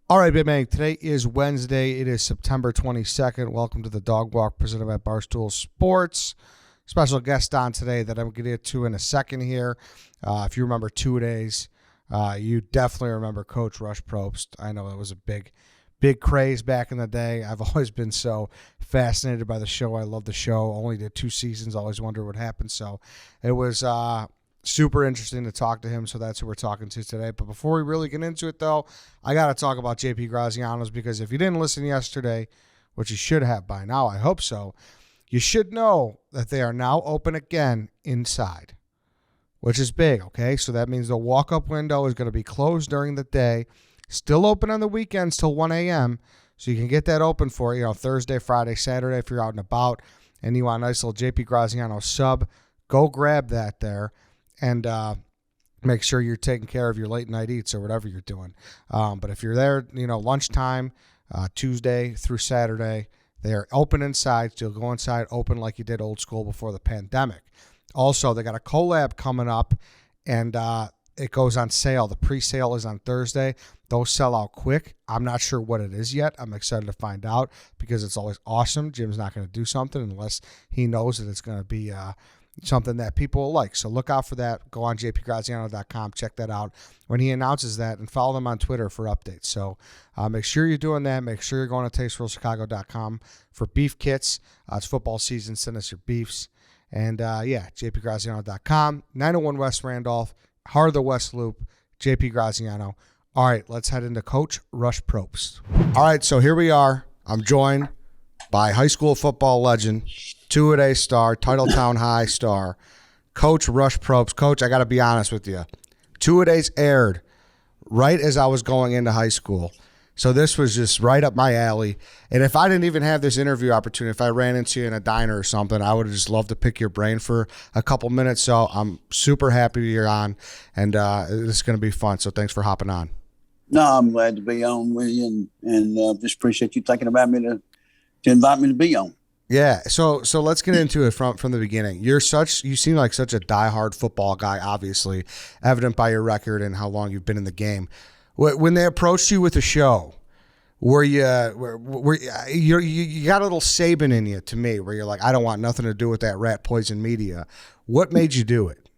All right, Big Man. Today is Wednesday. It is September 22nd. Welcome to the Dog Walk presented by Barstool Sports. Special guest on today that I'm going to get to in a second here. If you remember 2 days, you definitely remember Coach Rush Propst. I know it was a big craze back in the day. I've always been so fascinated by the show. I love the show. Only did 2 seasons. Always wondered what happened. So it was super interesting to talk to him, so that's who we're talking to today. But before we really get into it, though, I got to talk about JP Graziano's, because if you didn't listen yesterday, which you should have by now, I hope so, you should know that they are now open again inside, which is big, okay? So that means the walk-up window is going to be closed during the day, still open on the weekends till 1 a.m., so you can get that open for, Thursday, Friday, Saturday if you're out and about and you want a nice little JP Graziano sub. Go grab that there. And make sure you're taking care of your late night eats or whatever you're doing. But if you're there, lunchtime, Tuesday through Saturday, they are open inside. So you'll go inside open like you did old school before the pandemic. Also, they got a collab coming up, and it goes on sale. The pre-sale is on Thursday. Those sell out quick. I'm not sure what it is yet. I'm excited to find out because it's always awesome. Jim's not going to do something unless he knows that it's going to be something that people will like. So look out for that. Go on jpgraziano.com. Check that out when he announces that, and follow them on Twitter for updates. So make sure you're doing that. Make sure you're going to tasterealchicago.com for beef kits. It's football season. Send us your beefs. And, jpgraziano.com. 901 West Randolph, heart of the West Loop, JP Graziano. All right, let's head into Coach Rush Propst. All right, so here we are. I'm joined by high school football legend, two-a-day star, Titletown High star, Coach Rush Propst. Coach, I got to be honest with you. Two-a-days aired right as I was going into high school. So this was just right up my alley. And if I didn't even have this interview opportunity, if I ran into you in a diner or something, I would have just loved to pick your brain for a couple minutes. So I'm super happy you're on, and this is going to be fun. So thanks for hopping on. No, I'm glad to be on with you, and just appreciate you thinking about me to invite me to be on. Yeah, so let's get into it from the beginning. You seem like such a diehard football guy, obviously, evident by your record and how long you've been in the game. When they approached you with the show, were you got a little Saban in you to me, where you're like, I don't want nothing to do with that rat poison media. What made you do it?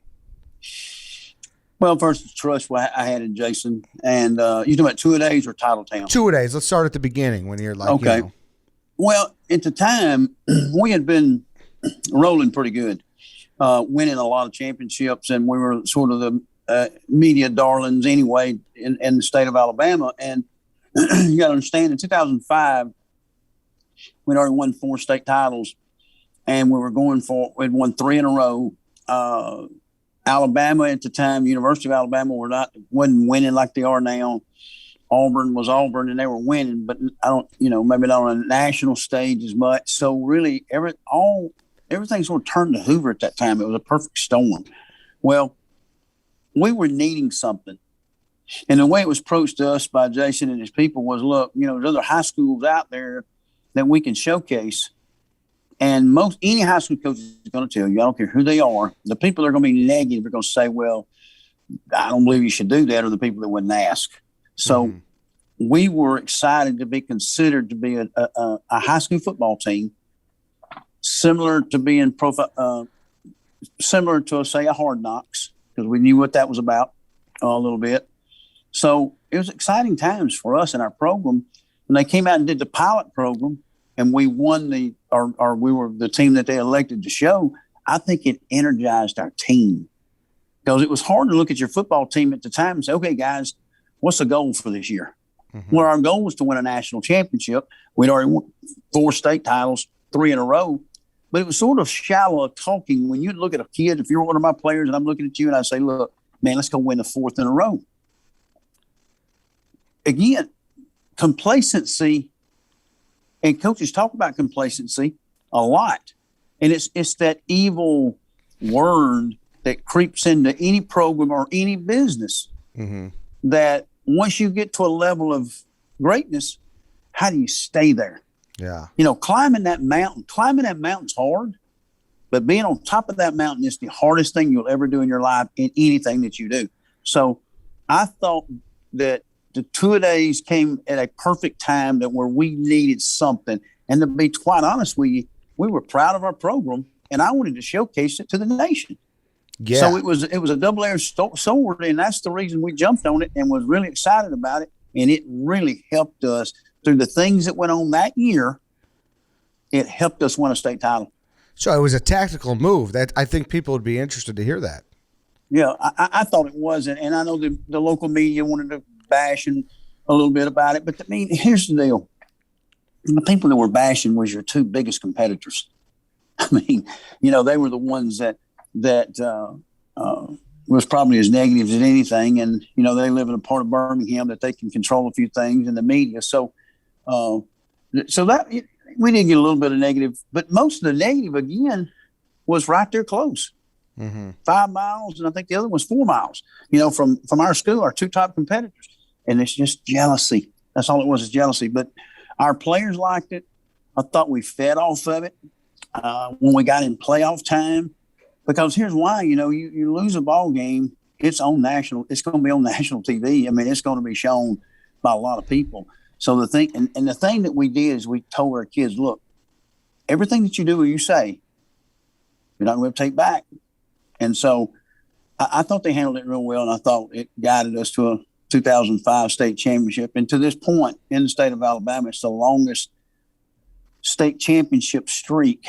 Well, first, the trust I had in Jason, and you talking about two-a-days or Titletown? Two-a-days. Let's start at the beginning when you're like, okay. Well, at the time, we had been rolling pretty good, winning a lot of championships, and we were sort of the media darlings anyway in the state of Alabama. And you got to understand, in 2005, we'd already won 4 state titles, and we'd won 3 in a row. Alabama at the time, University of Alabama, wasn't winning like they are now. Auburn was Auburn, and they were winning, but maybe not on a national stage as much. So really, everything sort of turned to Hoover at that time. It was a perfect storm. Well, we were needing something, and the way it was approached to us by Jason and his people was, look, there's other high schools out there that we can showcase. And any high school coach is going to tell you, I don't care who they are, the people that are going to be negative are going to say, well, I don't believe you should do that, or the people that wouldn't ask. So we were excited to be considered to be a high school football team, similar to being similar to, say, a Hard Knocks, because we knew what that was about a little bit. So it was exciting times for us in our program. When they came out and did the pilot program, and we won we were the team that they elected to show, I think it energized our team, because it was hard to look at your football team at the time and say, okay, guys, what's the goal for this year? Mm-hmm. Well, our goal was to win a national championship. We'd already won 4 state titles, 3 in a row. But it was sort of shallow talking when you look at a kid. If you're one of my players and I'm looking at you and I say, look, man, let's go win the 4th in a row. Again, complacency, and coaches talk about complacency a lot. And it's that evil word that creeps into any program or any business, that once you get to a level of greatness, how do you stay there? Yeah. Climbing that mountain's hard, but being on top of that mountain is the hardest thing you'll ever do in your life in anything that you do. So I thought that the two-a-days came at a perfect time that where we needed something. And to be quite honest with you, we were proud of our program, and I wanted to showcase it to the nation. Yeah. So it was a double-edged sword, and that's the reason we jumped on it and was really excited about it. And it really helped us through the things that went on that year. It helped us win a state title. So it was a tactical move. That I think people would be interested to hear that. Yeah, I thought it was, and I know the local media wanted to bash a little bit about it. But I mean, here's the deal: the people that were bashing was your two biggest competitors. I mean, they were the ones that was probably as negative as anything, and they live in a part of Birmingham that they can control a few things in the media. So that we did get a little bit of negative, but most of the negative again was right there close. 5 miles, and I think the other was 4 miles, from our school, our two top competitors. And it's just jealousy. That's all it was, is jealousy. But our players liked it. I thought we fed off of it when we got in playoff time. Because here's why, you lose a ball game, it's going to be on national TV. I mean, it's going to be shown by a lot of people. So the thing, and the thing that we did is we told our kids, look, everything that you do or you say, you're not going to take back. And so I thought they handled it real well, and I thought it guided us to a 2005 state championship. And to this point in the state of Alabama, it's the longest state championship streak,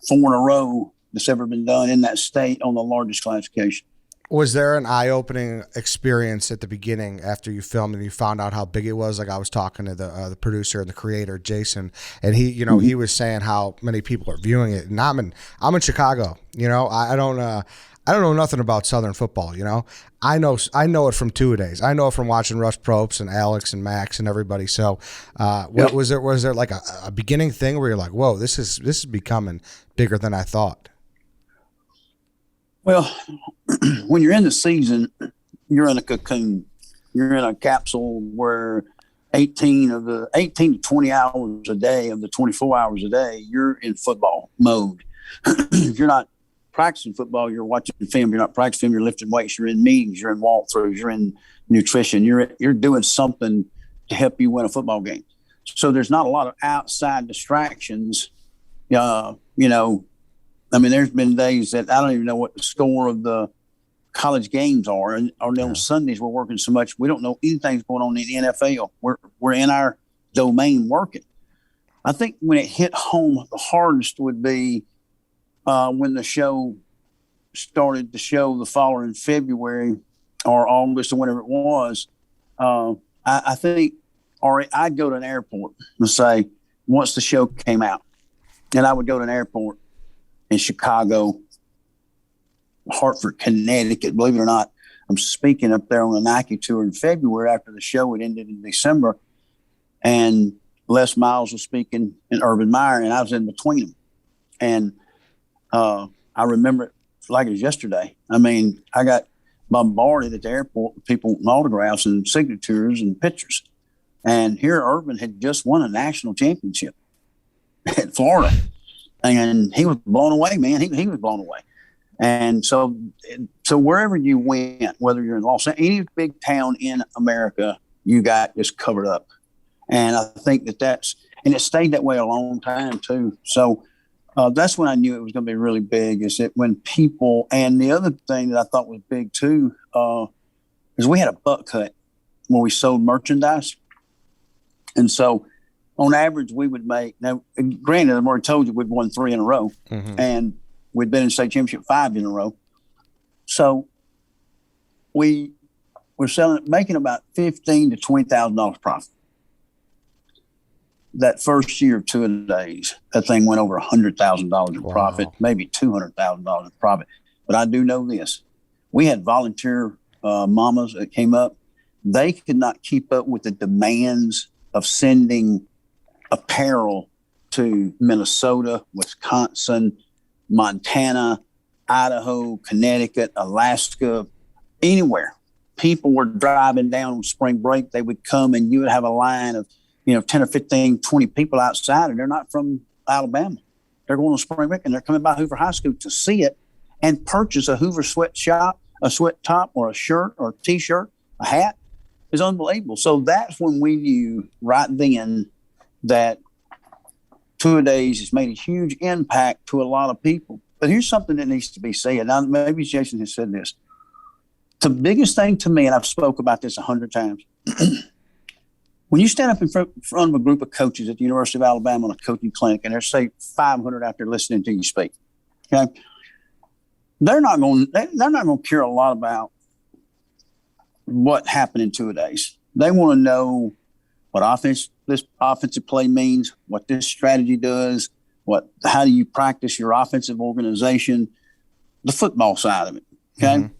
4 in a row, that's ever been done in that state on the largest classification. Was there an eye-opening experience at the beginning after you filmed and you found out how big it was? Like I was talking to the producer and the creator, Jason, and he, he was saying how many people are viewing it. And I'm in Chicago. I don't know nothing about Southern football. I know it from two-a-days. I know it from watching Russ Propst and Alex and Max and everybody. So, was there like a beginning thing where you're like, whoa, this is becoming bigger than I thought? Well, when you're in the season, you're in a cocoon. You're in a capsule where 18 to 20 hours a day of the 24 hours a day, you're in football mode. If you're not practicing football, you're watching film. You're not practicing film, you're lifting weights. You're in meetings. You're in walkthroughs. You're in nutrition. You're doing something to help you win a football game. So there's not a lot of outside distractions. I mean, there's been days that I don't even know what the score of the college games are. And on Sundays, we're working so much, we don't know anything's going on in the NFL. We're in our domain working. I think when it hit home, the hardest would be when the show started to show the following February or August or whatever it was. I think, or I'd go to an airport and say, once the show came out, and I would go to an airport in Chicago, Hartford, Connecticut. Believe it or not, I'm speaking up there on a Nike tour in February after the show had ended in December. And Les Miles was speaking in Urban Meyer, and I was in between them. And I remember it like it was yesterday. I mean, I got bombarded at the airport with people with autographs and signatures and pictures. And here Urban had just won a national championship at Florida. And he was blown away, man. He was blown away. And so wherever you went, whether you're in Los Angeles, any big town in America, you got just covered up. And I think and it stayed that way a long time too. So that's when I knew it was going to be really big, is that when people, and the other thing that I thought was big too, is we had a buck hut where we sold merchandise. And so on average, we would make, now, granted, I've already told you we'd won 3 in a row, and we'd been in state championship 5 in a row. So we were making about $15,000 to $20,000 profit. That first year of two-a-days, that thing went over $100,000 in profit, maybe $200,000 in profit. But I do know this. We had volunteer mamas that came up. They could not keep up with the demands of sending apparel to Minnesota, Wisconsin, Montana, Idaho, Connecticut, Alaska, anywhere. People were driving down on spring break. They would come and you would have a line of 10 or 15, 20 people outside, and they're not from Alabama. They're going on spring break, and they're coming by Hoover High School to see it and purchase a Hoover sweatshop, a sweat top, or a shirt, or a T-shirt, a hat. is unbelievable. So that's when we knew right then that two-a-days has made a huge impact to a lot of people. But here's something that needs to be said. Now, maybe Jason has said this. The biggest thing to me, and I've spoke about this 100 times, when you stand up in front of a group of coaches at the University of Alabama on a coaching clinic, and there's, say, 500 out there listening to you speak, okay, they're not going to care a lot about what happened in two-a-days. They want to know what this offensive play means, what this strategy does, how do you practice your offensive organization, the football side of it. Okay. Mm-hmm.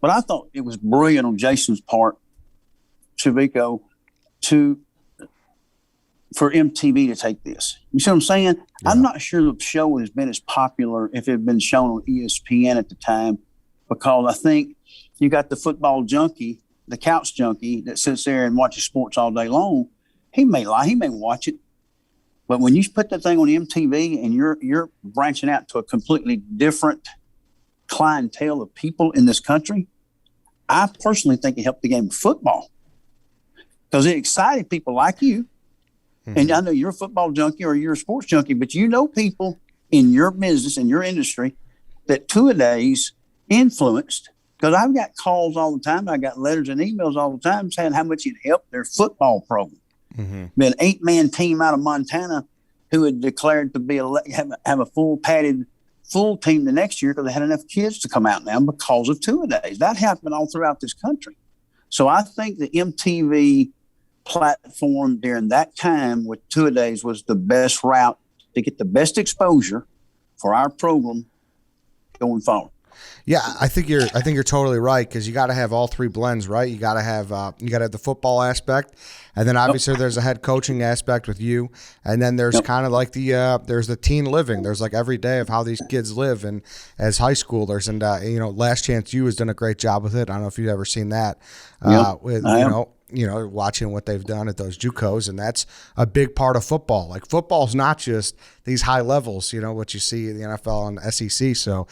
But I thought it was brilliant on Jason's part, Chivico, for MTV to take this. You see what I'm saying? Yeah. I'm not sure the show has been as popular if it had been shown on ESPN at the time, because I think you got the football junkie, the couch junkie that sits there and watches sports all day long. He may watch it, but when you put that thing on MTV and you're branching out to a completely different clientele of people in this country, I personally think it helped the game of football, because it excited people like you. Mm-hmm. And I know you're a football junkie or you're a sports junkie, but you know people in your business, in your industry, that two-a-days influenced. Because I've got calls all the time. I got letters and emails all the time saying how much it helped their football program. Mm-hmm. Been an 8-man team out of Montana who had declared to be have a full team the next year because they had enough kids to come out now because of two-a-days. That happened all throughout this country. So I think the MTV platform during that time with two-a-days was the best route to get the best exposure for our program going forward. Yeah, I think you're totally right, because you got to have all three blends, right? You got to have the football aspect, and then obviously there's a head coaching aspect with you, and then there's kind of like there's the teen living. There's like every day of how these kids live, and as high schoolers, and Last Chance U has done a great job with it. I don't know if you've ever seen that. Watching what they've done at those JUCOs, and that's a big part of football. Like, football's not just these high levels, what you see in the NFL and SEC. So,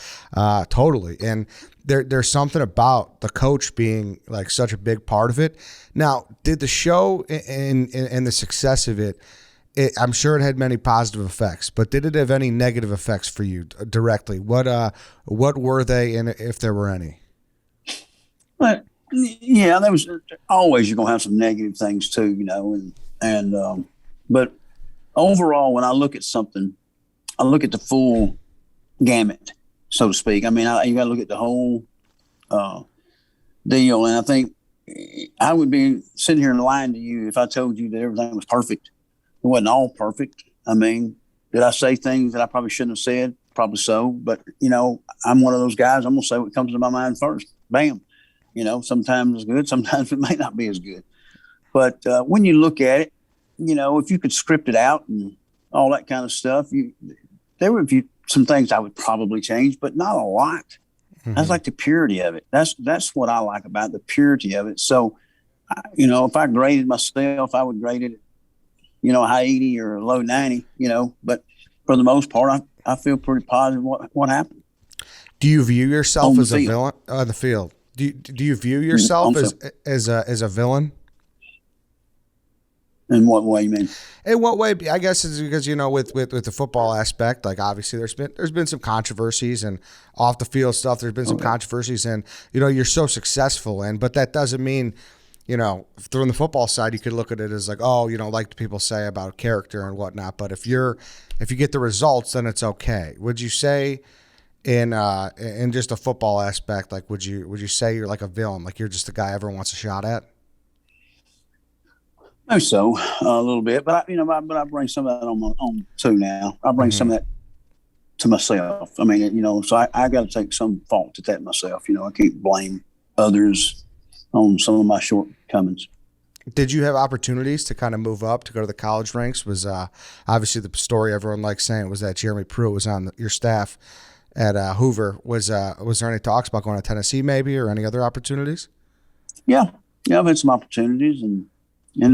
totally. And there's something about the coach being like such a big part of it. Now, did the show and the success of it, I'm sure it had many positive effects, but did it have any negative effects for you directly? What were they, and if there were any? But yeah, there was always, you're gonna have some negative things too, but overall, when I look at something, I look at the full gamut, so to speak. I mean, you got to look at the whole deal, and I think I would be sitting here and lying to you if I told you that everything was perfect. It wasn't all perfect. I mean, did I say things that I probably shouldn't have said? Probably so, but I'm one of those guys. I'm gonna say what comes to my mind first. Bam. Sometimes it's good, sometimes it may not be as good. But when you look at it, if you could script it out and all that kind of stuff, there would be some things I would probably change, but not a lot. Mm-hmm. That's like the purity of it. That's what I like about the purity of it. So, if I graded myself, I would grade it, a high 80 or a low 90, but for the most part, I feel pretty positive what happened. Do you view yourself as a villain on the field? Do you view yourself as a villain? In what way, you mean? In what way? I guess it's because with the football aspect, like, obviously there's been some controversies, and off the field stuff there's been some controversies, and you're so successful, but that doesn't mean from the football side you could look at it as like, oh, you don't like what people say about character and whatnot, but if you get the results, then it's okay. Would you say in just a football aspect, like, would you say you're like a villain, like you're just the guy everyone wants a shot at? I so a little bit, but I bring some of that on too now. I bring some of that to myself. I mean, so I got to take some fault at that myself. I can't blame others on some of my shortcomings. Did you have opportunities to kind of move up to go to the college ranks? Was obviously the story everyone likes saying was that Jeremy Pruitt was on your staff at Hoover. Was there any talks about going to Tennessee maybe, or any other opportunities? Yeah, I've had some opportunities, and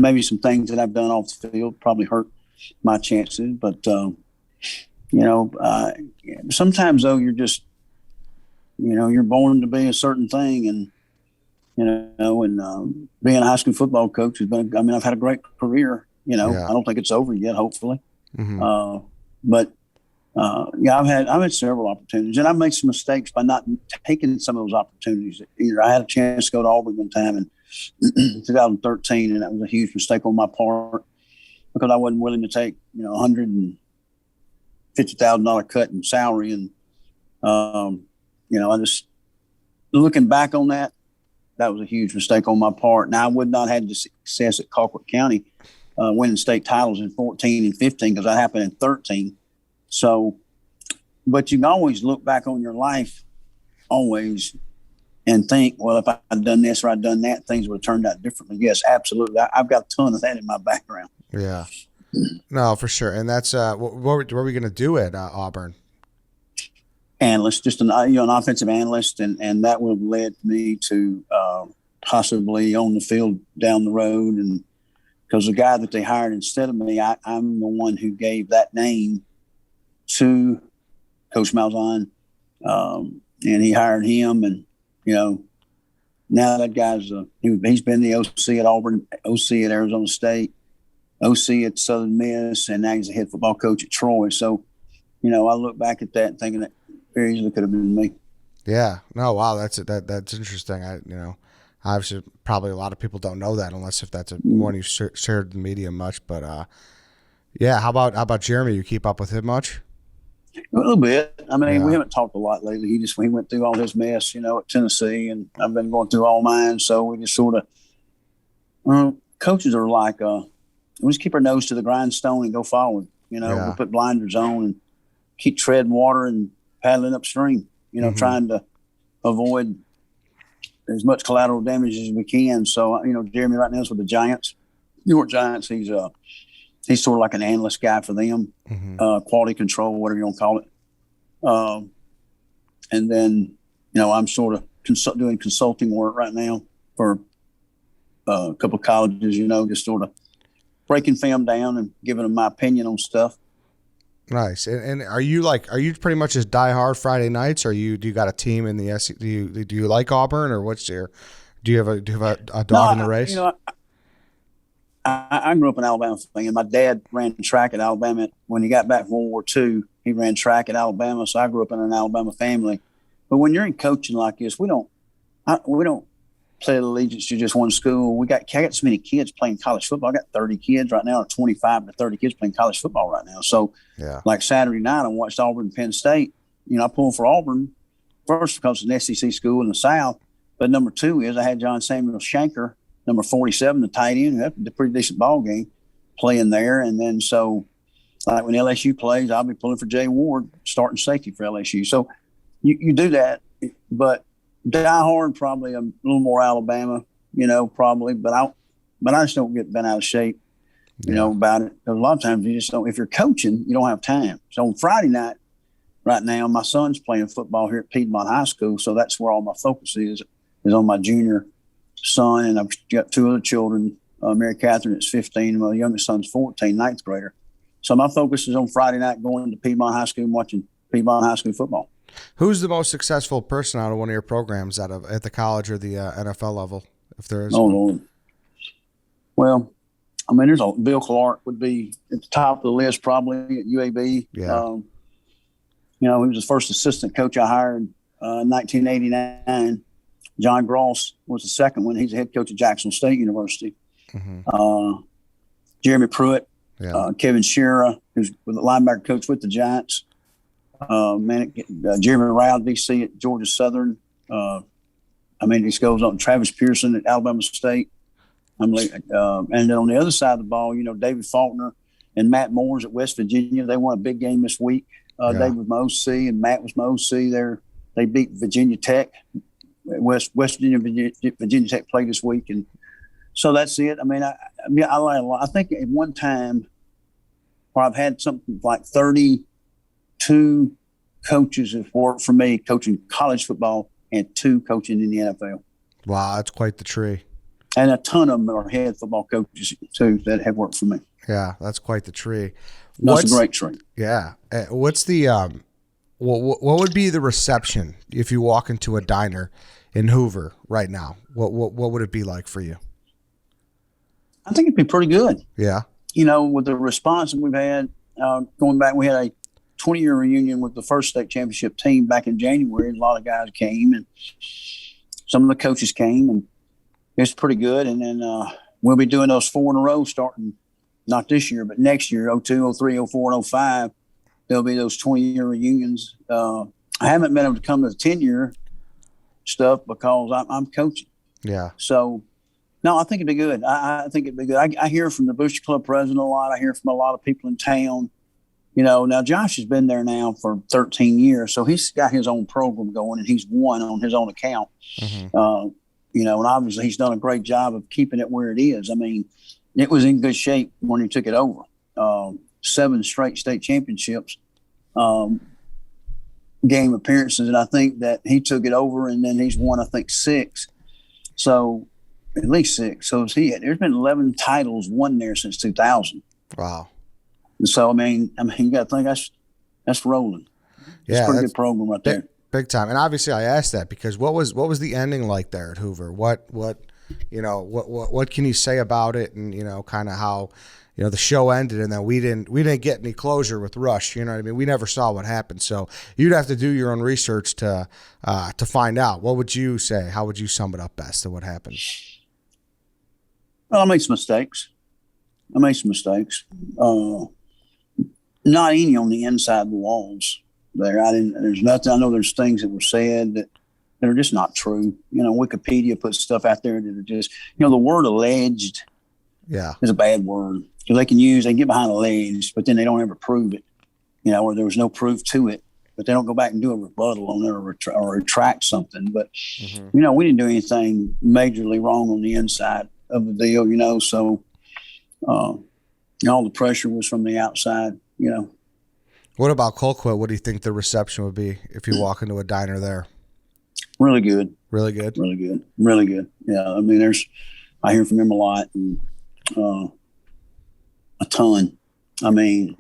maybe some things that I've done off the field probably hurt my chances. But sometimes though you're just, you're born to be a certain thing, and and being a high school football coach has been, I've had a great career, Yeah. I don't think it's over yet, hopefully. Mm-hmm. But yeah, I've had several opportunities, and I made some mistakes by not taking some of those opportunities. Either I had a chance to go to Auburn one time in 2013, and that was a huge mistake on my part because I wasn't willing to take $150,000 cut in salary, and I just looking back on that was a huge mistake on my part. Now I would not have had the success at Colquitt County winning state titles in 14 and 15 because that happened in 13. So, but you can always look back on your life, always, and think, well, if I'd done this or I'd done that, things would have turned out differently. Yes, absolutely. I've got a ton of that in my background. Yeah. No, for sure. And that's what were we going to do at Auburn? Analyst, just an offensive analyst, and that would have led me to possibly on the field down the road. And because the guy that they hired instead of me, I'm the one who gave that name to Coach Malzahn, and he hired him. And now that guy's he's been the OC at Auburn, OC at Arizona State, OC at Southern Miss, and now he's the head football coach at Troy. So, I look back at that and thinking that very easily could have been me. Yeah. No. Wow. That's interesting. Obviously, probably a lot of people don't know that unless if that's one you shared in the media much. But yeah. How about Jeremy? You keep up with him much? A little bit. We haven't talked a lot lately. He went through all his mess, at Tennessee, and I've been going through all mine. So we just sort of coaches are like we just keep our nose to the grindstone and go forward. We put blinders on and keep treading water and paddling upstream. Trying to avoid as much collateral damage as we can. So Jeremy right now is with the Giants, New York Giants. He's sort of like an analyst guy for them, quality control, whatever you want to call it. And then, I'm sort of doing consulting work right now for a couple of colleges, just sort of breaking film down and giving them my opinion on stuff. Nice. And are you pretty much just diehard Friday nights, or do you got a team in the SEC? Do you like Auburn, or do you have a dog in the race? I grew up an Alabama fan. My dad ran track at Alabama. When he got back from World War II, he ran track at Alabama. So I grew up in an Alabama family. But when you're in coaching like this, we don't play allegiance to just one school. I got so many kids playing college football. I got 30 kids right now, or 25 to 30 kids playing college football right now. So like Saturday night, I watched Auburn and Penn State. I pulled for Auburn first because it's an SEC school in the South. But number two is I had John Samuel Shanker, number 47, the tight end, who had a pretty decent ball game playing there. And then so like when LSU plays, I'll be pulling for Jay Ward, starting safety for LSU. So you do that, but die hard, probably a little more Alabama, probably, but I just don't get bent out of shape, about it. Because a lot of times you just don't, if you're coaching, you don't have time. So on Friday night, right now, my son's playing football here at Piedmont High School. So that's where all my focus is on my junior son. And I've got two other children, Mary Catherine is 15, and my youngest son's 14, ninth grader. So my focus is on Friday night going to Piedmont High School and watching Piedmont High School football. Who's the most successful person out of one of your programs at the college or the NFL level, if there is? Oh, Lord. Well, there's Bill Clark would be at the top of the list probably at UAB. Yeah. He was the first assistant coach I hired in 1989. John Gross was the second one. He's the head coach at Jacksonville State University. Mm-hmm. Jeremy Pruitt, Kevin Shearer, who's the linebacker coach with the Giants. Jeremy Rao, DC at Georgia Southern. This goes on. Travis Pearson at Alabama State. And then on the other side of the ball, David Faulkner and Matt Moores at West Virginia. They won a big game this week. David was my OC and Matt was my OC. They beat Virginia Tech. West Virginia Tech played this week, and so that's it. I like a lot. I think at one time, where I've had something like 32 coaches have worked for me coaching college football and 2 coaching in the NFL. Wow, that's quite the tree. And a ton of them are head football coaches too that have worked for me. Yeah, that's quite the tree. That's a great tree. Yeah. What's the what would be the reception if you walk into a diner in Hoover right now, what would it be like for you? I think it'd be pretty good. Yeah. With the response that we've had, going back, we had a 20-year reunion with the first state championship team back in January. A lot of guys came, and some of the coaches came, and it's pretty good. And then we'll be doing those 4 in a row starting not this year, but next year, 02, 03, 04, and 05. There'll be those 20-year reunions. I haven't been able to come to the 10-year stuff because I'm coaching. Yeah. So, no, I think it'd be good. I think it'd be good. I hear from the Booster Club president a lot. I hear from a lot of people in town. Now Josh has been there now for 13 years, so he's got his own program going, and he's won on his own account. Mm-hmm. And obviously he's done a great job of keeping it where it is. I mean, it was in good shape when he took it over. 7 straight state championships, game appearances, and I think that he took it over, and then he's won, I think, 6. So at least 6. So there's been 11 titles won there since 2000. Wow. And so I mean, you got to think that's rolling. It's a pretty good program right there. Big time. And obviously, I asked that because what was the ending like there at Hoover? What can you say about it? And kind of how the show ended, and then we didn't get any closure with Rush. You know what I mean? We never saw what happened. So you'd have to do your own research to find out. What would you say? How would you sum it up best to what happened? Well, I made some mistakes. Not any on the inside of the walls there. There's nothing. I know there's things that were said that are just not true. Wikipedia puts stuff out there that are just, the word alleged is a bad word. So they can get behind alleged, but then they don't ever prove it, or there was no proof to it, but they don't go back and do a rebuttal on it or retract something. But, we didn't do anything majorly wrong on the inside of the deal, so all the pressure was from the outside. What about Colquitt? What do you think the reception would be if you walk into a diner there? Really good. Really good? Really good. Really good. Yeah. I mean, I hear from him a lot, and a ton. I mean,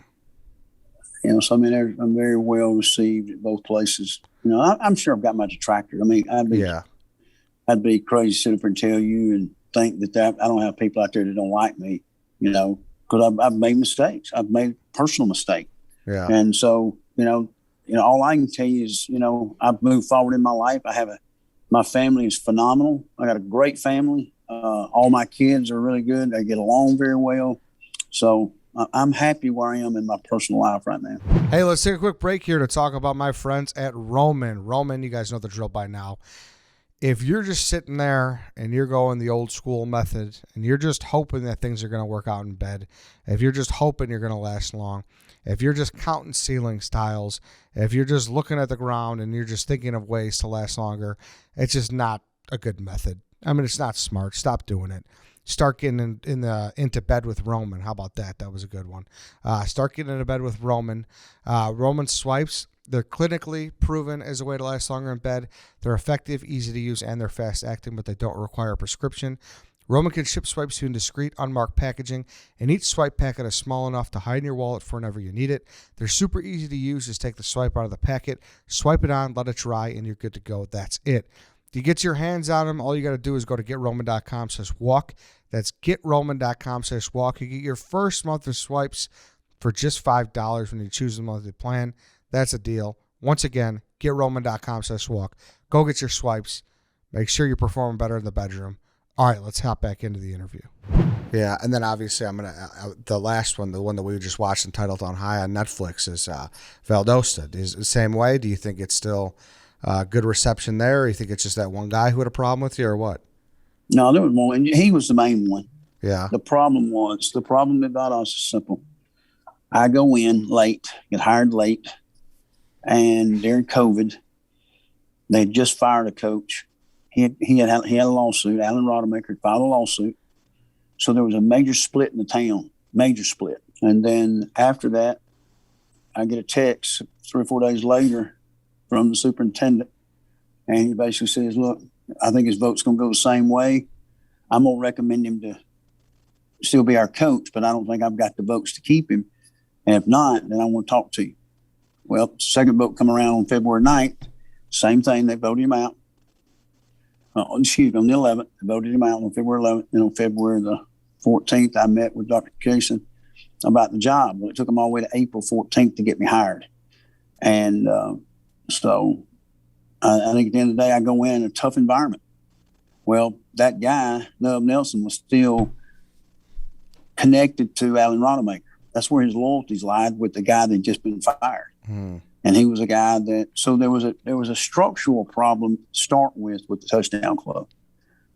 so I'm very well received at both places. I'm sure I've got my detractors. I mean, I'd be crazy to sit up and tell you and think that I don't have people out there that don't like me, because I've made mistakes. I've made personal mistakes. Yeah. And so, all I can tell you is, I've moved forward in my life. My family is phenomenal. I got a great family. All my kids are really good. They get along very well. So I'm happy where I am in my personal life right now. Hey, let's take a quick break here to talk about my friends at Roman. Roman, you guys know the drill by now. If you're just sitting there and you're going the old school method and you're just hoping that things are going to work out in bed, if you're just hoping you're going to last long, if you're just counting ceiling tiles, if you're just looking at the ground and you're just thinking of ways to last longer, it's just not a good method. I mean, it's not smart. Stop doing it. Start getting into bed with Roman. How about that? That was a good one. Start getting into bed with Roman. Roman swipes. They're clinically proven as a way to last longer in bed. They're effective, easy to use, and they're fast acting, but they don't require a prescription. Roman can ship swipes to you in discreet, unmarked packaging, and each swipe packet is small enough to hide in your wallet for whenever you need it. They're super easy to use. Just take the swipe out of the packet, swipe it on, let it dry, and you're good to go. That's it. To get your hands on them, all you got to do is go to GetRoman.com/walk. That's GetRoman.com/walk. You get your first month of swipes for just $5 when you choose the monthly plan. That's a deal. Once again, GetRoman.com/walk. Go get your swipes. Make sure you're performing better in the bedroom. All right, let's hop back into the interview. Yeah, and then obviously the last one, the one that we just watched in Titletown High on Netflix is Valdosta. Is it the same way? Do you think it's still good reception there, or you think it's just that one guy who had a problem with you, or what? No, there was one. He was the main one. Yeah. The problem about us is simple. I go in late, get hired late, and during COVID, they just fired a coach. He had a lawsuit. Alan Rodemaker filed a lawsuit. So there was a major split in the town, major split. And then after that, I get a text 3 or 4 days later from the superintendent. And he basically says, look, I think his vote's going to go the same way. I'm going to recommend him to still be our coach, but I don't think I've got the votes to keep him. And if not, then I want to talk to you. Well, second vote come around on February 9th. Same thing. They voted him out. excuse me, on the 11th. I voted him out on February 11th. And on February the 14th, I met with Dr. Kaysen about the job. Well, it took him all the way to April 14th to get me hired. And so I think at the end of the day, I go in a tough environment. Well, that guy, Nub Nelson, was still connected to Alan Rodemaker. That's where his loyalties lied, with the guy that had just been fired. And he was a guy that, so there was a structural problem to start with the Touchdown Club.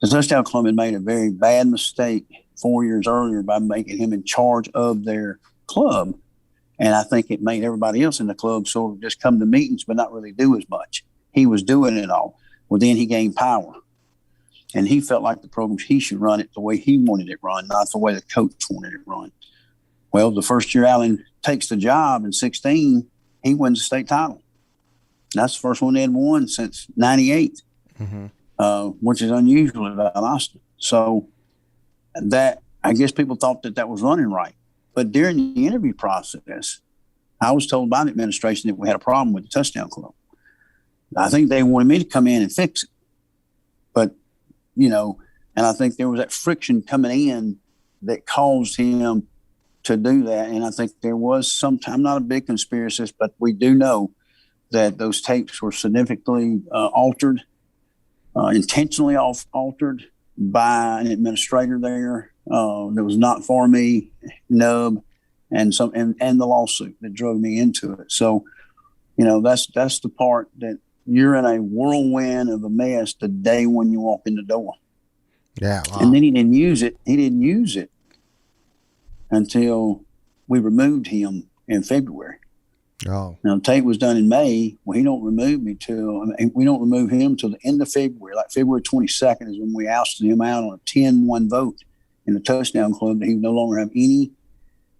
The Touchdown Club had made a very bad mistake 4 years earlier by making him in charge of their club. And I think it made everybody else in the club sort of just come to meetings but not really do as much. He was doing it all. Well, then he gained power. And he felt like the program, he should run it the way he wanted it run, not the way the coach wanted it run. Well, the first year Alan takes the job in 2016, he wins the state title. That's the first one they had won since 98, which is unusual at Valdosta. So that, I guess people thought that was running right. But during the interview process, I was told by the administration that we had a problem with the Touchdown Club. I think they wanted me to come in and fix it. But, you know, and I think there was that friction coming in that caused him to do that. And I think there was some, I'm not a big conspiracist, but we do know that those tapes were significantly altered, intentionally altered by an administrator there that was not for me, Nub, and the lawsuit that drove me into it. So, you know, that's the part that you're in a whirlwind of a mess the day when you walk in the door. Yeah. Wow. And then he didn't use it until we removed him in February. Oh. Now, tape was done in May. Well, we don't remove him till the end of February. Like February 22nd is when we ousted him out on a 10-1 vote in the Touchdown Club that he would no longer have anything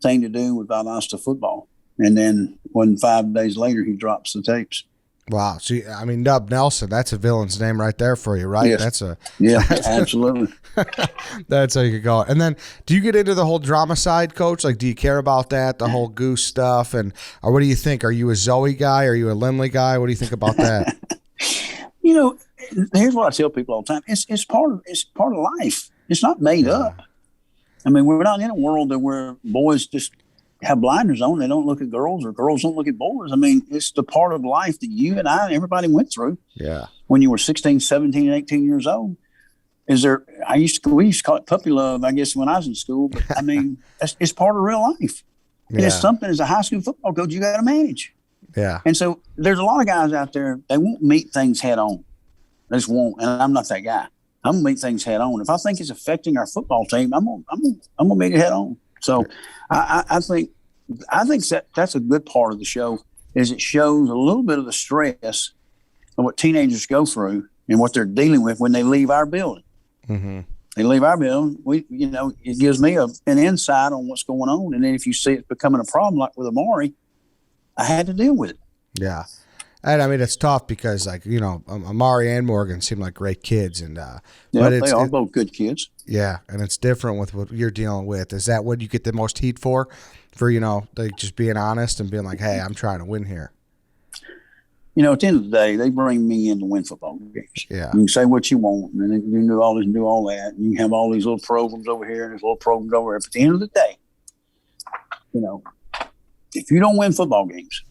to do with Valdosta football. And then 5 days later, he drops the tapes. Wow. So, I mean, Nub Nelson, that's a villain's name right there for you, right? Yes. Absolutely. That's how you could go. And then do you get into the whole drama side, Coach? Like, do you care about that, the whole goose stuff? And or what do you think? Are you a Zoe guy? Are you a Lindley guy? What do you think about that? You know, here's what I tell people all the time. It's part of life. It's not made up. I mean, we're not in a world where boys just have blinders on. They don't look at girls, or girls don't look at boys. I mean, it's the part of life that you and I and everybody went through. Yeah. When you were 16, 17, and 18 years old. We used to call it puppy love, I guess, when I was in school. But I mean, it's part of real life. And it's something as a high school football coach you got to manage. Yeah. And so there's a lot of guys out there, they won't meet things head on. They just won't. And I'm not that guy. I'm going to meet things head on. If I think it's affecting our football team, I'm gonna meet it head on. So I think that's a good part of the show, is it shows a little bit of the stress of what teenagers go through and what they're dealing with when they leave our building. Mm-hmm. They leave our building. It gives me an insight on what's going on. And then if you see it becoming a problem, like with Amari, I had to deal with it. Yeah. And I mean, it's tough because, like, you know, Amari and Morgan seem like great kids, and but they are both good kids. Yeah, and it's different with what you're dealing with. Is that what you get the most heat for, you know, like just being honest and being like, hey, I'm trying to win here? You know, at the end of the day, they bring me in to win football games. Yeah, you can say what you want, and you can do all this and do all that, and you can have all these little programs over here and these little programs over there. But at the end of the day, you know, if you don't win football games,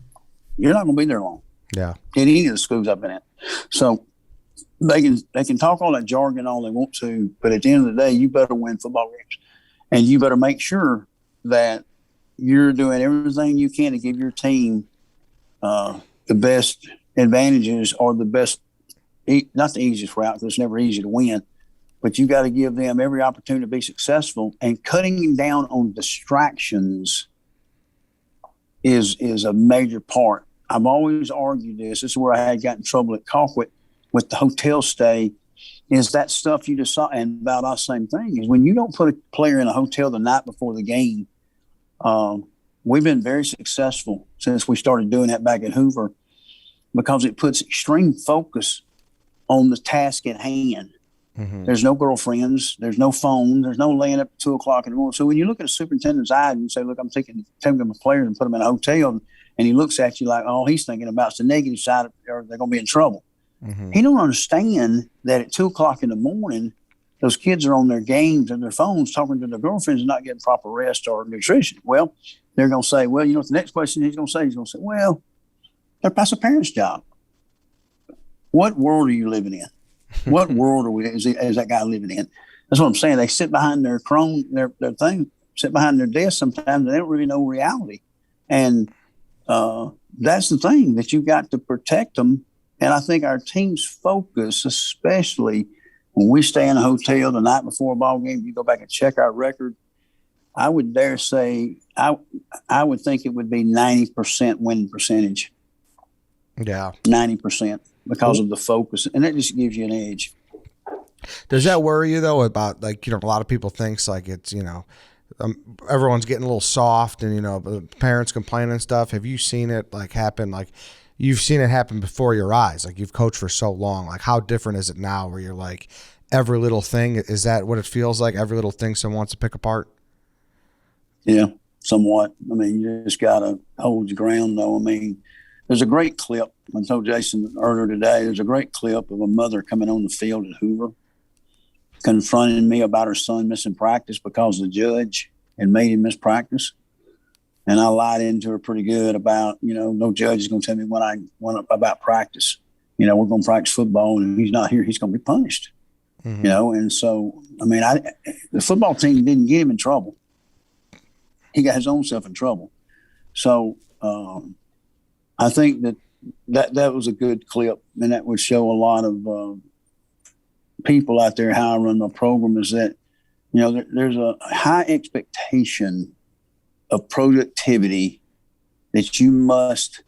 you're not going to be there long. Yeah, in any of the schools I've been at. So they can talk all that jargon all they want to, but at the end of the day, you better win football games, and you better make sure that you're doing everything you can to give your team the best advantages, or the best, not the easiest route, because it's never easy to win, but you got to give them every opportunity to be successful. And cutting down on distractions is a major part. I've always argued this. This is where I had gotten in trouble at Colquitt with the hotel stay, is that stuff you just saw. And about us, same thing, is when you don't put a player in a hotel the night before the game. We've been very successful since we started doing that back at Hoover, because it puts extreme focus on the task at hand. Mm-hmm. There's no girlfriends, there's no phone, there's no laying up at 2:00 in the morning. So when you look at a superintendent's eye and you say, look, I'm taking my players and put them in a hotel, and he looks at you like, all he's thinking about is the negative side, or they're going to be in trouble. He don't understand that at 2:00 in the morning, those kids are on their games and their phones talking to their girlfriends and not getting proper rest or nutrition. Well, they're going to say, well, you know what the next question he's going to say? He's going to say, well, that's a parent's job. What world are you living in? What world is that guy living in? That's what I'm saying. They sit behind their thing, sit behind their desk sometimes, and they don't really know reality. And that's the thing, that you've got to protect them. And I think our team's focus, especially when we stay in a hotel the night before a ball game, you go back and check our record, I would dare say I would think it would be 90% winning percentage. Yeah. 90% because of the focus. And that just gives you an edge. Does that worry you, though, about, like, you know, a lot of people thinks, like, it's, you know, everyone's getting a little soft and, you know, parents complaining and stuff. Have you seen it, like, happen? Like, you've seen it happen before your eyes. Like, you've coached for so long. Like, how different is it now where you're like, every little thing, is that what it feels like? Every little thing someone wants to pick apart? Yeah, somewhat. I mean, you just got to hold your ground, though. I mean, there's a great clip. I told Jason earlier today, there's a great clip of a mother coming on the field at Hoover confronting me about her son missing practice because the judge had made him miss practice. And I lied into her pretty good about, you know, no judge is going to tell me when I want about practice. You know, we're going to practice football, and if he's not here, he's going to be punished. You know, and so, I mean, the football team didn't get him in trouble. He got his own self in trouble. So I think that was a good clip, and that would show a lot of people out there how I run my program, is that, you know, there's a high expectation of productivity that you must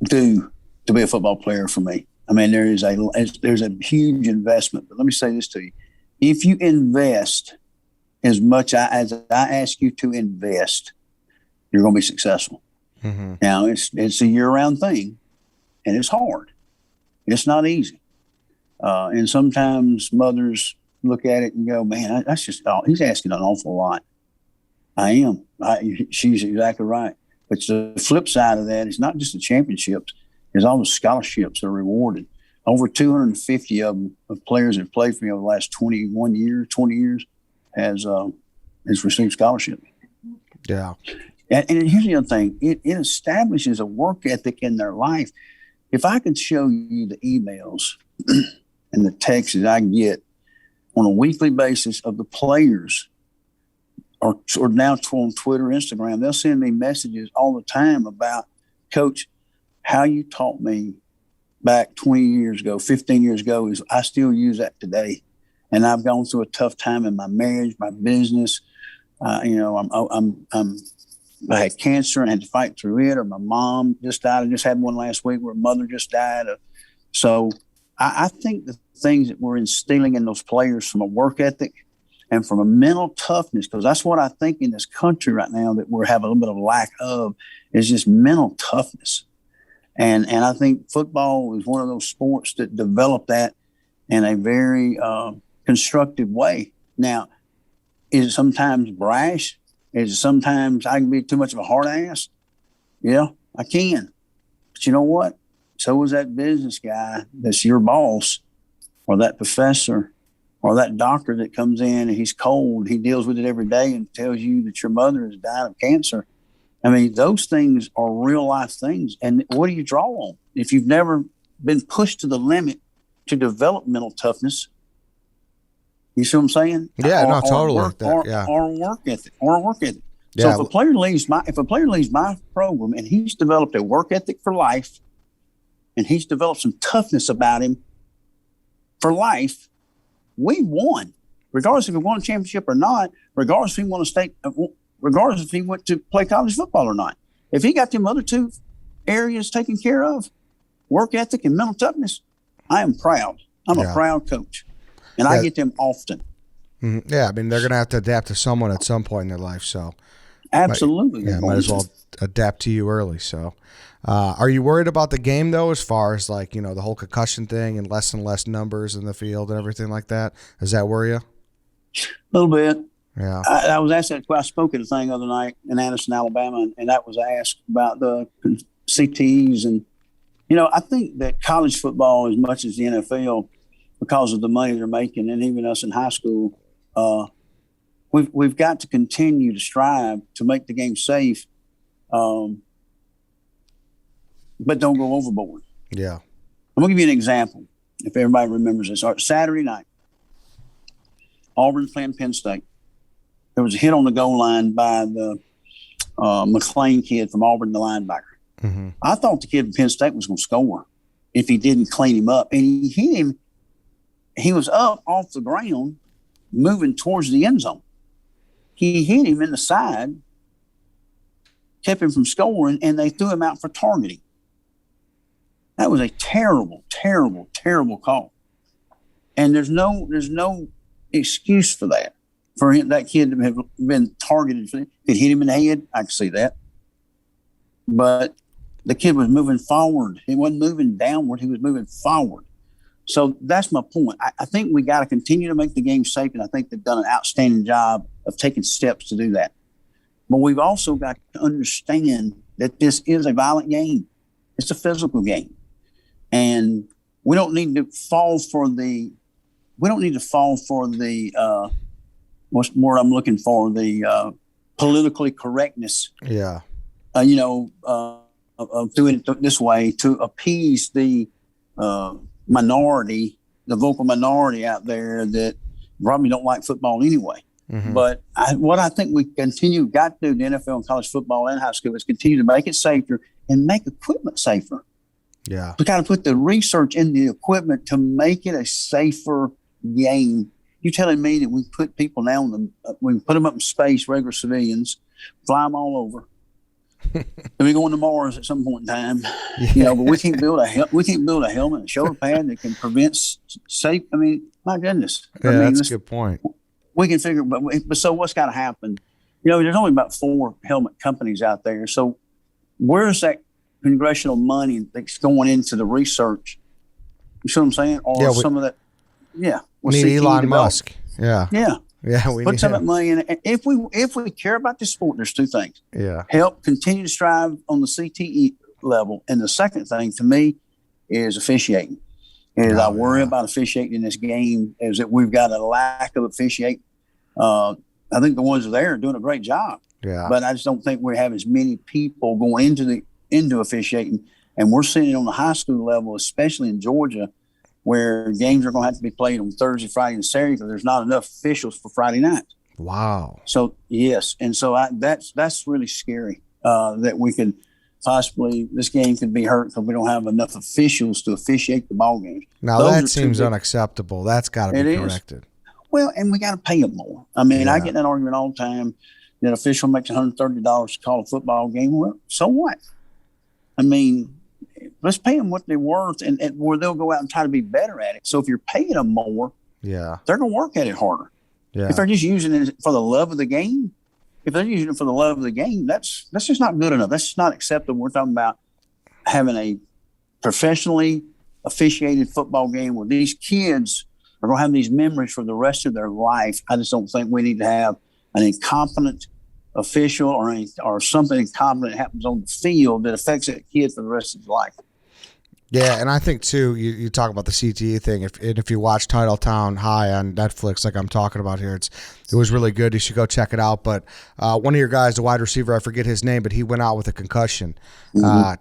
do to be a football player for me. I mean, there's a huge investment, but let me say this to you. If you invest as much as I ask you to invest, you're going to be successful. Now, it's a year-round thing, and it's hard. It's not easy. And sometimes mothers look at it and go, man, that's just, he's asking an awful lot. I am. She's exactly right. But the flip side of that is not just the championships, there's all the scholarships that are rewarded. Over 250 of them, of players that have played for me over the last 20 years, has received scholarships. Yeah. And here's the other thing. It establishes a work ethic in their life. If I could show you the emails and the texts that I get on a weekly basis of the players, or now on Twitter, Instagram, they'll send me messages all the time about, Coach, how you taught me back 20 years ago, 15 years ago, is I still use that today. And I've gone through a tough time in my marriage, my business. You know, I had cancer and had to fight through it, or my mom just died. I just had one last week where mother just died. So I think the things that we're instilling in those players from a work ethic and from a mental toughness, because that's what I think in this country right now that we're having a little bit of lack of, is just mental toughness. And I think football is one of those sports that develop that in a very constructive way. Now, is it sometimes brash? Is it sometimes I can be too much of a hard ass? Yeah, I can. But you know what? So is that business guy that's your boss, or that professor, or that doctor that comes in and he's cold. He deals with it every day and tells you that your mother has died of cancer. I mean, those things are real life things. And what do you draw on? If you've never been pushed to the limit to develop mental toughness, you see what I'm saying? Yeah, no, totally. Or a work ethic. Yeah. So if a player leaves my program and he's developed a work ethic for life, and he's developed some toughness about him for life, we won. Regardless if he won a championship or not, regardless if he won a state, regardless if he went to play college football or not. If he got them other two areas taken care of, work ethic and mental toughness, I am proud. I'm a proud coach. And I get them often. Yeah, I mean, they're going to have to adapt to someone at some point in their life. So, absolutely. Might as well adapt to you early. So, are you worried about the game, though, as far as, like, you know, the whole concussion thing and less numbers in the field and everything like that? Does that worry you? A little bit. Yeah. I was asked that. I spoke at a thing the other night in Anderson, Alabama, and that was asked about the CTEs. And, I think that college football, as much as the NFL, because of the money they're making, and even us in high school, we've got to continue to strive to make the game safe, but don't go overboard. Yeah. I'm going to give you an example, if everybody remembers this. Saturday night, Auburn playing Penn State. There was a hit on the goal line by the McLean kid from Auburn, the linebacker. Mm-hmm. I thought the kid from Penn State was going to score if he didn't clean him up. And he hit him. He was up off the ground, moving towards the end zone. He hit him in the side, kept him from scoring, and they threw him out for targeting. That was a terrible, terrible, terrible call. And there's no excuse for that, for him, that kid to have been targeted. If it hit him in the head, I can see that. But the kid was moving forward. He wasn't moving downward. He was moving forward. So that's my point. I think we got to continue to make the game safe, and I think they've done an outstanding job of taking steps to do that. But we've also got to understand that this is a violent game. It's a physical game. And we don't need to fall for the what's the word I'm looking for, the politically correctness. Yeah. Of doing it this way to appease the minority, the vocal minority out there that probably don't like football anyway. Mm-hmm. But what I think we got to do, the NFL and college football and high school, is continue to make it safer and make equipment safer. Yeah. We got to put the research in the equipment to make it a safer game. You telling me that we put people now we put them up in space, regular civilians, fly them all over. And we going to Mars at some point in time, but we can't build a helmet, a shoulder pad that can prevent safe. I mean, my goodness. Yeah, that's a good point. We can figure, but so what's got to happen? There's only about 4 helmet companies out there. So where's that congressional money that's going into the research? You see what I'm saying? Or some of that. Yeah. We need Elon Musk. Yeah. Yeah. Yeah. We put some of that money in it. If we care about this sport, there's 2 things. Yeah. Help continue to strive on the CTE level. And the second thing to me is officiating. And I worry about officiating in this game is that we've got a lack of officiating. I think the ones there are doing a great job. Yeah. But I just don't think we have as many people going into officiating. And we're seeing it on the high school level, especially in Georgia, where games are going to have to be played on Thursday, Friday, and Saturday because there's not enough officials for Friday night. Wow. So, yes. And so that's really scary that we could possibly, this game could be hurt because we don't have enough officials to officiate the ball games. Now, that seems unacceptable. That's got to be corrected. Well, and we got to pay them more. I mean, I get in that argument all the time. That official makes $130 to call a football game. Well, so what? I mean, let's pay them what they're worth and where they'll go out and try to be better at it. So if you're paying them more, they're going to work at it harder. Yeah. If they're just using it for the love of the game, that's just not good enough. That's just not acceptable. We're talking about having a professionally officiated football game where these kids are going to have these memories for the rest of their life. I just don't think we need to have an incompetent official or something incompetent happens on the field that affects that kid for the rest of his life. Yeah, and I think, too, you talk about the CTE thing. If you watch Titletown High on Netflix, like I'm talking about here, it was really good. You should go check it out. But one of your guys, the wide receiver, I forget his name, but he went out with a concussion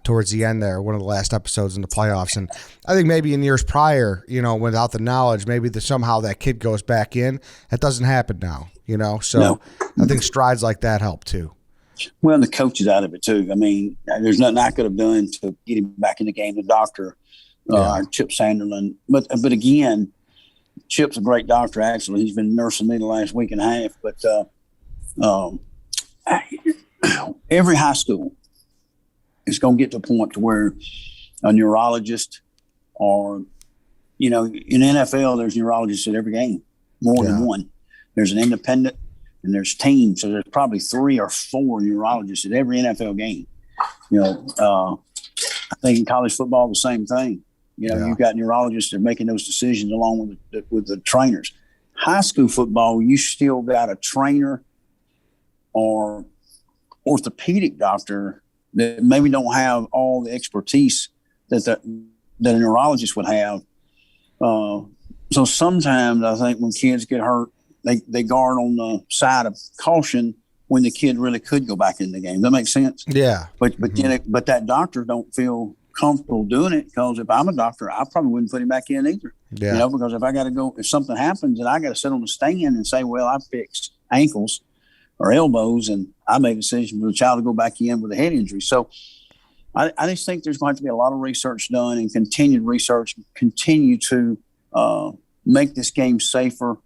towards the end there, one of the last episodes in the playoffs. And I think maybe in years prior, without the knowledge, maybe somehow that kid goes back in. That doesn't happen now, So no. I think strides like that help, too. Well, and the coach is out of it too. I mean, there's nothing I could have done to get him back in the game. The doctor, Chip Sanderland, but again, Chip's a great doctor. Actually, he's been nursing me the last week and a half. But every high school is going to get to a point to where a neurologist, or in NFL, there's neurologists at every game, more than one. There's an independent. And there's teams, so there's probably 3 or 4 neurologists at every NFL game. I think in college football, the same thing. You've got neurologists that are making those decisions along with the trainers. High school football, you still got a trainer or orthopedic doctor that maybe don't have all the expertise that a neurologist would have. So sometimes I think when kids get hurt, they guard on the side of caution when the kid really could go back in the game. That makes sense? Yeah. But that doctor don't feel comfortable doing it, because if I'm a doctor, I probably wouldn't put him back in either. Yeah. Because if I got to go, if something happens and I got to sit on the stand and say, well, I fixed ankles or elbows and I made a decision for the child to go back in with a head injury. So I just think there's going to be a lot of research done and continued research, continue to make this game safer.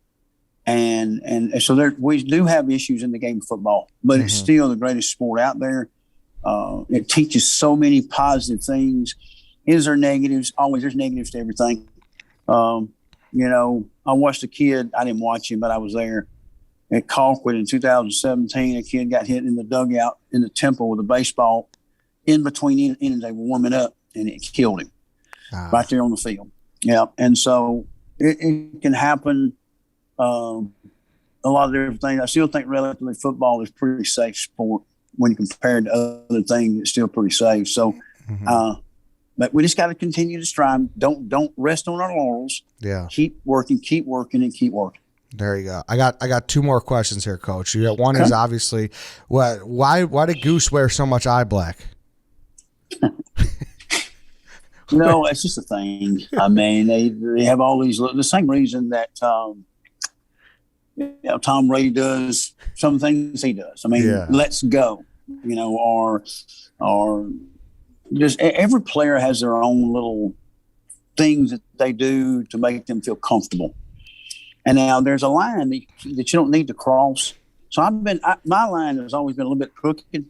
And so we do have issues in the game of football, but it's still the greatest sport out there. It teaches so many positive things. Is there negatives? Always, there's negatives to everything. I watched a kid. I didn't watch him, but I was there at Colquitt in 2017. A kid got hit in the dugout in the temple with a baseball in between innings. They were warming up, and it killed him right there on the field. Yeah, and so it can happen. A lot of different things. I still think relatively football is pretty safe sport when you compare it to other things. It's still pretty safe. So, but we just got to continue to strive. Don't rest on our laurels. Yeah. Keep working, and keep working. There you go. I got two more questions here, Coach. You got one is obviously why did Goose wear so much eye black? It's just a thing. I mean, they have all these. The same reason that Tom Brady does some things he does. I mean, let's go. Or just every player has their own little things that they do to make them feel comfortable. And now there's a line that you don't need to cross. So my line has always been a little bit crooked.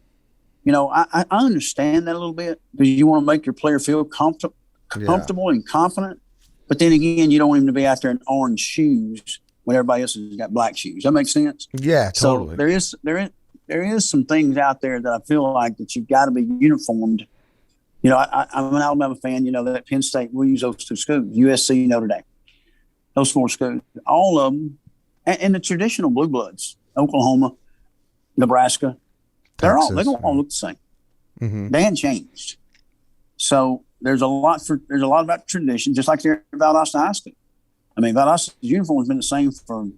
I understand that a little bit, because you want to make your player feel comfortable and confident. But then again, you don't want him to be out there in orange shoes when everybody else has got black shoes. That makes sense? Yeah, totally. So there is some things out there that I feel like that you've got to be uniformed. I'm an Alabama fan. That Penn State, we use those two schools, USC, Notre Dame. Those four schools, all of them, and the traditional blue bloods, Oklahoma, Nebraska, they don't all look the same. They hadn't changed. So there's a lot about tradition, just like there at Valdosta High School. I mean, Valdosta's uniform has been the same for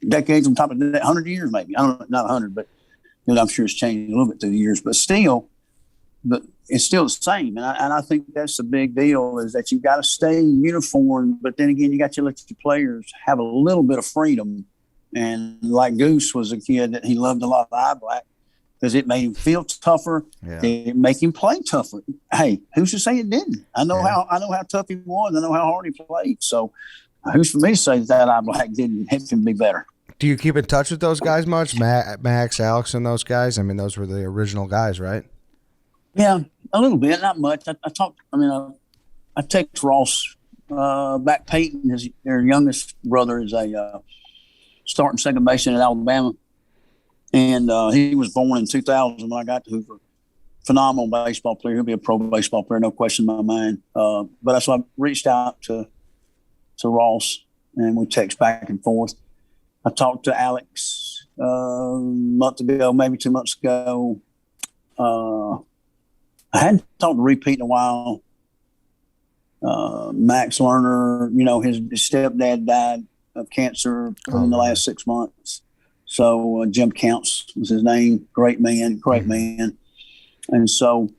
decades, on top of 100 years, maybe. I don't know, not 100, but I'm sure it's changed a little bit through the years. But still, it's still the same. And I think that's the big deal, is that you've got to stay uniform, but then again, you got to let your players have a little bit of freedom. And like Goose was a kid that he loved a lot of eye black, because it made him feel tougher. Yeah. It make him play tougher. Hey, who's to say it didn't? I know how tough he was. I know how hard he played. So who's for me to say that eye black didn't help him be better? Do you keep in touch with those guys much? Max, Alex, and those guys? I mean, those were the original guys, right? Yeah, a little bit, not much. I text Ross back. Peyton, their youngest brother, is a starting second baseman at Alabama. And he was born in 2000 when I got to Hoover. Phenomenal baseball player. He'll be a pro baseball player, no question in my mind. But so I reached out to Ross, and we text back and forth. I talked to Alex a month ago, maybe 2 months ago. I hadn't talked to Repeat in a while. Max Lerner, his stepdad died of cancer in the last 6 months. So Jim Counts was his name. Great man. And so,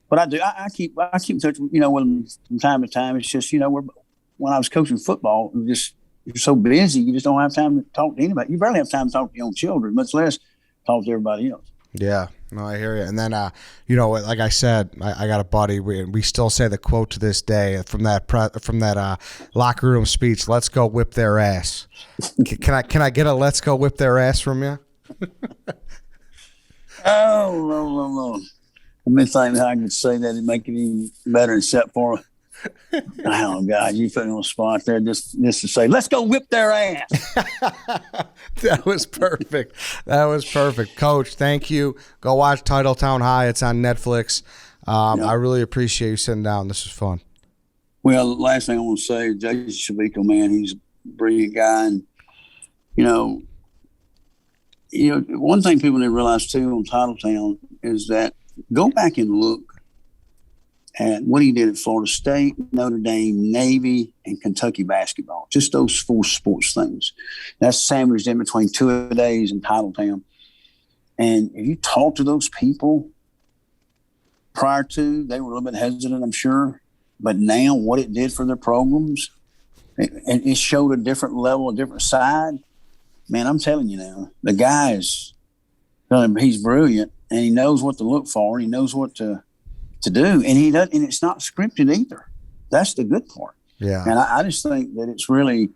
but I keep in touch with them from time to time. It's just, when I was coaching football, you're so busy, you just don't have time to talk to anybody. You barely have time to talk to your own children, much less talk to everybody else. Yeah, no, I hear you. And then, like I said, I got a buddy. We still say the quote to this day from that locker room speech. Let's go whip their ass. Can I get a let's go whip their ass from you? No. Let me think how I can say that and make it even better, except for, oh God, you put me on the spot there just to say, let's go whip their ass. That was perfect. Coach, thank you. Go watch Titletown High. It's on Netflix. I really appreciate you sitting down. This was fun. Well, the last thing I want to say is Jason Shavico, man, he's a brilliant guy. And, one thing people didn't realize too on Titletown is that go back and look and what he did at Florida State, Notre Dame, Navy, and Kentucky basketball. Just those 4 sports things. That's sandwiched in between 2-a-days in Titletown. And if you talk to those people prior to, they were a little bit hesitant, I'm sure. But now what it did for their programs, it showed a different level, a different side. Man, I'm telling you now, the guy he's brilliant, and he knows what to look for. And he knows what to do, and he does, and it's not scripted either. That's the good part. Yeah. And I just think that it's really,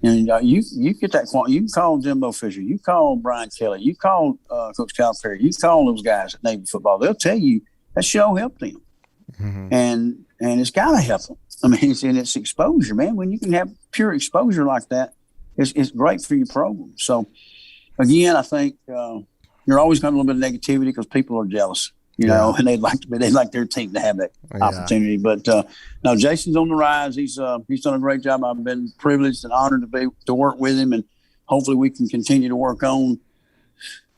you get that quality. You can call Jimbo Fisher, you call Brian Kelly, you call Coach Calipari, you call those guys at Navy football. They'll tell you that show helped them, and it's got to help them. I mean, it's exposure, man. When you can have pure exposure like that, it's great for your program. So, again, I think you're always got a little bit of negativity because people are jealous. You know, and they'd like their team to have that opportunity. But no, Jason's on the rise. He's done a great job. I've been privileged and honored to work with him, and hopefully we can continue to work on.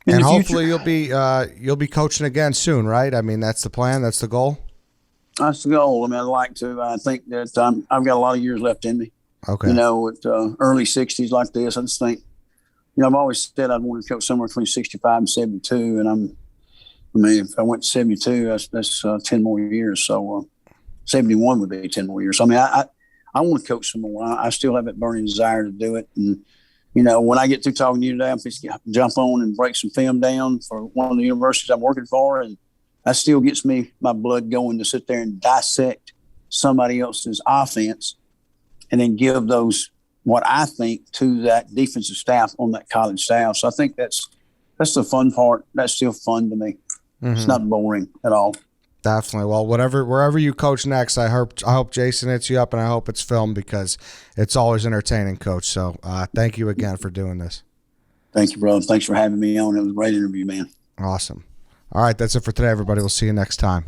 And hopefully you'll be coaching again soon, right? I mean, that's the plan. That's the goal. That's the goal. I mean, I'd like to. I think that I've got a lot of years left in me. Okay. You know, at early 60s like this, I just think, I've always said I'd want to coach somewhere between 65 and 72, and if I went to 72, that's 10 more years. So 71 would be 10 more years. So, I mean, I want to coach some more. I still have that burning desire to do it. And, when I get through talking to you today, I'm just going to jump on and break some film down for one of the universities I'm working for. And that still gets my blood going to sit there and dissect somebody else's offense and then give those what I think to that defensive staff on that college staff. So I think that's the fun part. That's still fun to me. It's not boring at all. Definitely. Well, wherever you coach next, I hope Jason hits you up, and I hope it's filmed because it's always entertaining, Coach. So thank you again for doing this. Thank you, brother. Thanks for having me on. It was a great interview, man. Awesome. All right, that's it for today, everybody. We'll see you next time.